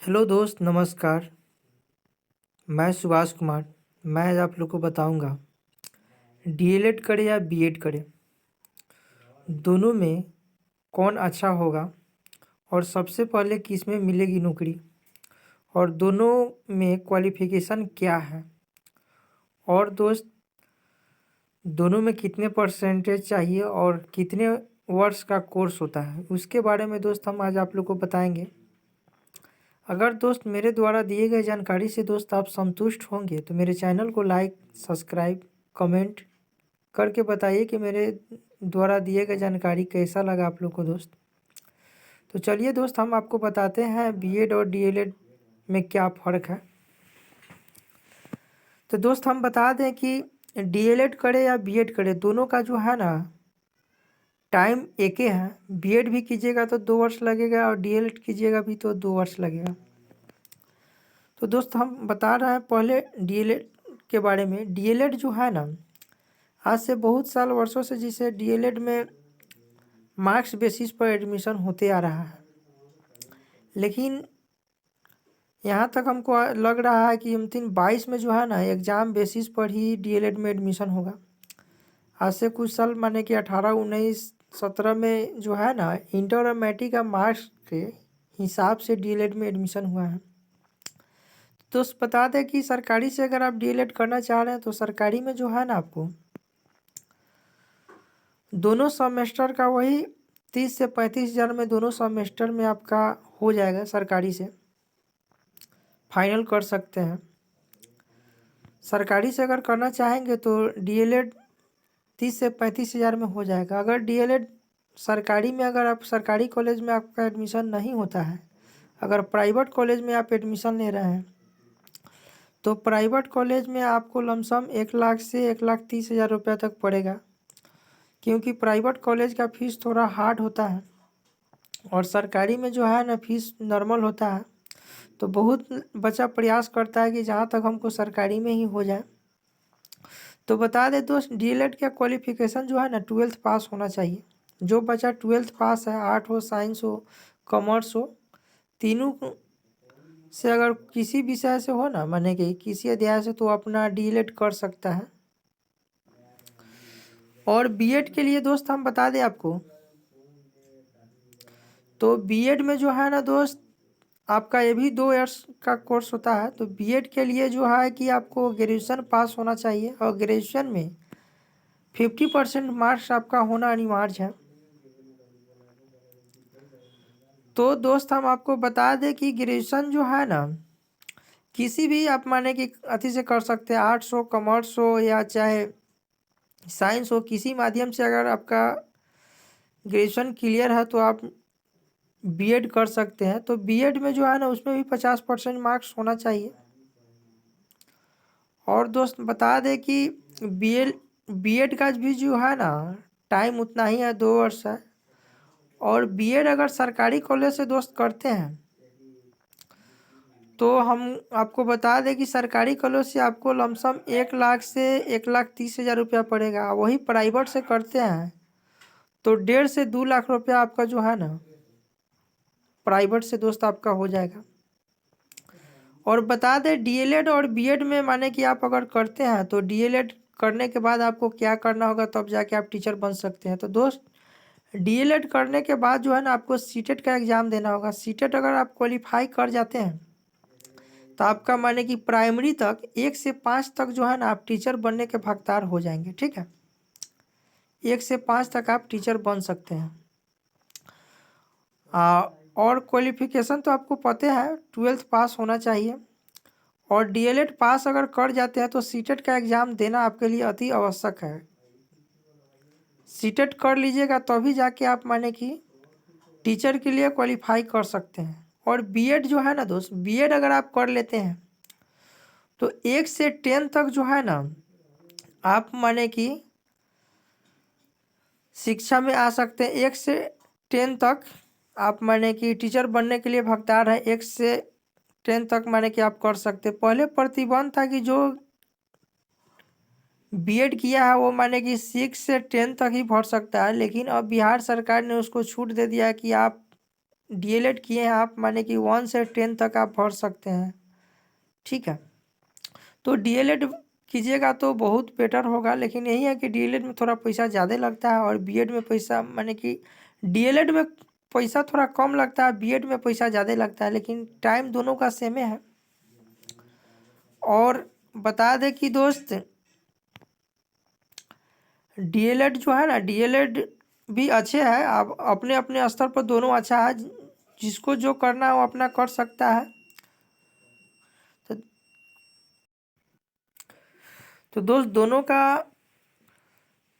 Hello दोस्त, नमस्कार। मैं सुभाष कुमार। मैं आज आप लोग को बताऊंगा डीएलएड करें या बीएड करें, दोनों में कौन अच्छा होगा और सबसे पहले किस में मिलेगी नौकरी, और दोनों में क्वालिफ़िकेशन क्या है, और दोस्त दोनों में कितने परसेंटेज चाहिए और कितने वर्ष का कोर्स होता है, उसके बारे में दोस्त हम आज आप लोग को बताएंगे। अगर दोस्त मेरे द्वारा दिए गए जानकारी से दोस्त आप संतुष्ट होंगे तो मेरे चैनल को लाइक, सब्सक्राइब, कमेंट करके बताइए कि मेरे द्वारा दिए गए जानकारी कैसा लगा आप लोग को दोस्त। तो चलिए दोस्त, हम आपको बताते हैं बीएड और डीएलएड में क्या फ़र्क है। तो दोस्त हम बता दें कि डीएलएड करें या बीएड करें, दोनों का जो है ना टाइम एक ही है। बीएड भी कीजिएगा तो 2 वर्ष लगेगा और डीएलएड कीजिएगा भी तो 2 वर्ष लगेगा। तो दोस्त हम बता रहे हैं पहले डीएलएड के बारे में। डीएलएड जो है ना, आज से बहुत साल वर्षों से जिसे डीएलएड में मार्क्स बेसिस पर एडमिशन होते आ रहा है, लेकिन यहाँ तक हमको लग रहा है कि 2022 में जो है ना एग्ज़ाम बेसिस पर ही डीएलएड में एडमिशन होगा। आज से कुछ साल माने कि 18, 19, 17 में जो है ना इंटर और मैट्रिक का मार्क्स के हिसाब से डीएलएड में एडमिशन हुआ है। तो बता दें कि सरकारी से अगर आप डीएलएड करना चाह रहे हैं तो सरकारी में जो है ना आपको दोनों सेमेस्टर का वही 30 से 35 हज़ार में दोनों सेमेस्टर में आपका हो जाएगा। सरकारी से फाइनल कर सकते हैं। सरकारी से अगर करना चाहेंगे तो डीएलएड 30 से 35 हज़ार में हो जाएगा। अगर डीएलएड सरकारी में, अगर आप सरकारी कॉलेज में आपका एडमिशन नहीं होता है, अगर प्राइवेट कॉलेज में आप एडमिशन ले रहे हैं तो प्राइवेट कॉलेज में आपको लमसम 1 लाख से 1,30,000 रुपये तक पड़ेगा, क्योंकि प्राइवेट कॉलेज का फ़ीस थोड़ा हार्ड होता है और सरकारी में जो है ना फीस नॉर्मल होता है। तो बहुत बच्चा प्रयास करता है कि जहाँ तक हमको सरकारी में ही हो जाए। तो बता दें दोस्त, डीएलएड का क्वालिफ़िकेशन जो है ना 12th पास होना चाहिए। जो बच्चा 12th पास है, आर्ट हो, साइंस हो, कॉमर्स हो, तीनों से अगर किसी विषय से हो ना, माने कि किसी अध्याय से, तो अपना डीएलएड कर सकता है। और बीएड के लिए दोस्त हम बता दें आपको, तो बीएड में जो है ना दोस्त आपका ये भी 2 इयर्स का कोर्स होता है। तो बीएड के लिए जो है कि आपको ग्रेजुएशन पास होना चाहिए और ग्रेजुएशन में 50% मार्क्स आपका होना अनिवार्य है। तो दोस्त हम आपको बता दें कि ग्रेजुएशन जो है ना किसी भी आप माने कि अति से कर सकते हैं, आर्ट्स हो, कॉमर्स हो या चाहे साइंस हो, किसी माध्यम से अगर आपका ग्रेजुएशन क्लियर है तो आप बीएड कर सकते हैं। तो बीएड में जो है ना उसमें भी 50% मार्क्स होना चाहिए। और दोस्त बता दें कि बीएड का भी जो है ना टाइम उतना ही है, 2 वर्ष है। और बीएड अगर सरकारी कॉलेज से दोस्त करते हैं तो हम आपको बता दें कि सरकारी कॉलेज से आपको लमसम 1 लाख से 1,30,000 रुपया पड़ेगा। वही प्राइवेट से करते हैं तो 1.5 से 2 लाख रुपया आपका जो है ना प्राइवेट से दोस्त आपका हो जाएगा। और बता दें डीएलएड और बीएड में माने कि आप अगर करते हैं तो डीएलएड करने के बाद आपको क्या करना होगा, तब जाके आप टीचर बन सकते हैं। तो दोस्त डीएलएड करने के बाद जो है ना आपको सीटेट का एग्ज़ाम देना होगा। सीटेट अगर आप क्वालिफाई कर जाते हैं तो आपका माने कि प्राइमरी तक 1 से 5 तक जो है ना आप टीचर बनने के हकदार हो जाएंगे। ठीक है, 1 से 5 तक आप टीचर बन सकते हैं। और क्वालिफिकेशन तो आपको पता है 12th पास होना चाहिए। और डीएलएड पास अगर कर जाते हैं तो सीटेट का एग्ज़ाम देना आपके लिए अति आवश्यक है। सीटेट कर लीजिएगा तभी जाके आप माने कि टीचर के लिए क्वालिफाई कर सकते हैं। और बीएड जो है ना दोस्त, बीएड अगर आप कर लेते हैं तो 1 से 10 तक जो है ना आप माने कि शिक्षा में आ सकते हैं। 1 से 10 तक आप माने कि टीचर बनने के लिए हकदार है। 1 से 10 तक माने कि आप कर सकते। पहले प्रतिबंध था कि जो बीएड किया है वो माने कि 6 से 10 तक ही भर सकता है, लेकिन अब बिहार सरकार ने उसको छूट दे दिया कि आप डीएलएड किए हैं आप, माने कि 1 से 10 तक आप भर सकते हैं, ठीक है। तो डीएलएड कीजिएगा तो बहुत बेटर होगा, लेकिन यही है कि डीएलएड में थोड़ा पैसा ज़्यादा लगता है और बीएड में पैसा, माने कि डीएलएड में पैसा थोड़ा कम लगता है, बीएड में पैसा ज़्यादा लगता है, लेकिन टाइम दोनों का सेम है। और बता दें कि दोस्त डीएलएड जो है ना, डीएलएड भी अच्छे है, आप अपने अपने स्तर पर दोनों अच्छा है, जिसको जो करना है वो अपना कर सकता है। तो, तो दोस्त दोनों का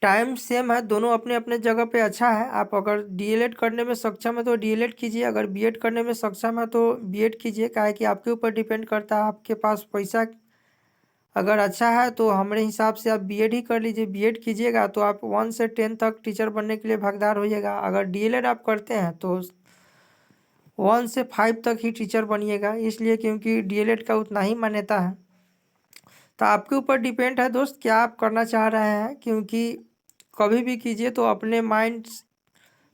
टाइम सेम है, दोनों अपने अपने जगह पे अच्छा है। आप अगर डीएलएड करने में सक्षम है तो डीएलएड कीजिए, अगर बीएड करने में सक्षम है तो बीएड कीजिए। क्या है कि आपके ऊपर डिपेंड करता है, आपके पास पैसा अगर अच्छा है तो हमारे हिसाब से आप बीएड ही कर लीजिए। बीएड कीजिएगा तो आप 1 से 10 तक टीचर बनने के लिए भागीदार होइएगा। अगर डीएलएड आप करते हैं तो 1 से 5 तक ही टीचर बनिएगा, इसलिए क्योंकि डीएलएड का उतना ही मान्यता है। तो आपके ऊपर डिपेंड है दोस्त, क्या आप करना चाह रहे हैं, क्योंकि कभी भी कीजिए तो अपने माइंड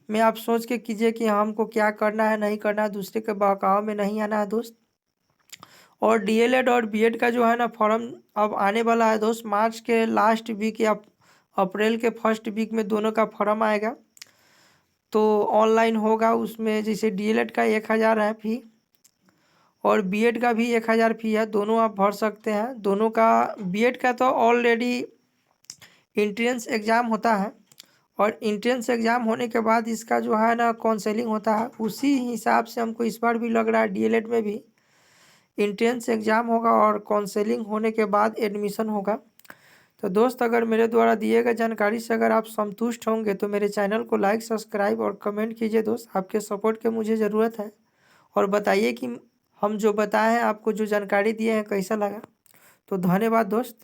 में आप सोच के कीजिए कि हमको क्या करना है, नहीं करना है, दूसरे के बहकाव में नहीं आना है दोस्त। और डीएलएड और बीएड का जो है ना फॉर्म अब आने वाला है दोस्त, मार्च के लास्ट वीक या अप्रैल के फर्स्ट वीक में दोनों का फॉर्म आएगा। तो ऑनलाइन होगा, उसमें जैसे डीएलएड का 1000 है फी और बीएड का भी 1000 फी है, दोनों आप भर सकते हैं। दोनों का बीएड का तो ऑलरेडी इंट्रेंस एग्ज़ाम होता है और इंट्रेंस एग्ज़ाम होने के बाद इसका जो है ना काउंसलिंग होता है। उसी हिसाब से हमको इस बार भी लग रहा है डीएलएड में भी इंट्रेंस एग्ज़ाम होगा और काउंसलिंग होने के बाद एडमिशन होगा। तो दोस्त अगर मेरे द्वारा दिए गए जानकारी से अगर आप संतुष्ट होंगे तो मेरे चैनल को लाइक, सब्सक्राइब और कमेंट कीजिए दोस्त। आपके सपोर्ट की मुझे ज़रूरत है और बताइए कि हम जो बताए हैं आपको, जो जानकारी दिए हैं, कैसा लगा। तो धन्यवाद दोस्त।